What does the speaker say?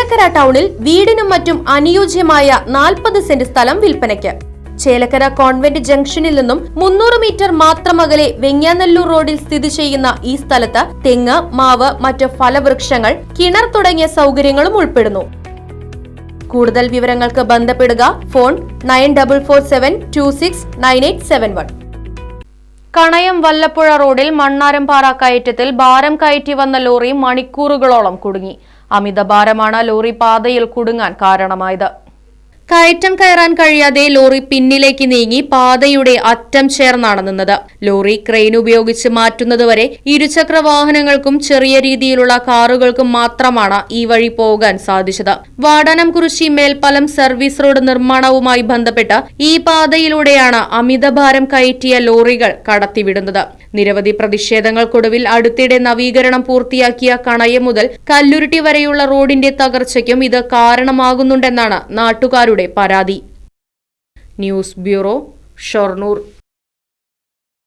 ചേലക്കര ടൗണിൽ വീടിനും മറ്റും അനുയോജ്യമായ 40 സെന്റ് സ്ഥലം വിൽപ്പനയ്ക്ക്. ചേലക്കര കോൺവെന്റ് ജംഗ്ഷനിൽ നിന്നും 300 മീറ്റർ മാത്രം അകലെ വെങ്ങാനല്ലൂർ റോഡിൽ സ്ഥിതി ചെയ്യുന്ന ഈ സ്ഥലത്ത് തെങ്ങ്, മാവ്, മറ്റ് ഫലവൃക്ഷങ്ങൾ, കിണർ തുടങ്ങിയ സൗകര്യങ്ങളും ഉൾപ്പെടുന്നു. കൂടുതൽ വിവരങ്ങൾക്ക് ബന്ധപ്പെടുക. ഫോൺ 9447269871. കണയം വല്ലപ്പുഴ റോഡിൽ മണ്ണാരംപാറ കയറ്റത്തിൽ ഭാരം കയറ്റി വന്ന ലോറി മണിക്കൂറുകളോളം കുടുങ്ങി. അമിതഭാരമാണ് ലോറി പാതയിൽ കുടുങ്ങാൻ കാരണമായത്. കയറ്റം കയറാൻ കഴിയാതെ ലോറി പിന്നിലേക്ക് നീങ്ങി പാതയുടെ അറ്റം ചേർന്നാണ് നിന്നത്. ലോറി ക്രെയിൻ ഉപയോഗിച്ച് മാറ്റുന്നതുവരെ ഇരുചക്ര വാഹനങ്ങൾക്കും ചെറിയ രീതിയിലുള്ള കാറുകൾക്കും മാത്രമാണ് ഈ വഴി പോകാൻ സാധിച്ചത്. വാടാനംകുറിശി മേൽപ്പാലം സർവീസ് റോഡ് നിർമ്മാണവുമായി ബന്ധപ്പെട്ട് ഈ പാതയിലൂടെയാണ് അമിതഭാരം കയറ്റിയ ലോറികൾ കടത്തിവിടുന്നത്. നിരവധി പ്രതിഷേധങ്ങൾക്കൊടുവിൽ അടുത്തിടെ നവീകരണം പൂർത്തിയാക്കിയ കണയം മുതൽ കല്ലുരുട്ടി വരെയുള്ള റോഡിന്റെ തകർച്ചയ്ക്കും ഇത് കാരണമാകുന്നുണ്ടെന്നാണ് നാട്ടുകാരുടെ പരാതി. News bureau, Shoranur.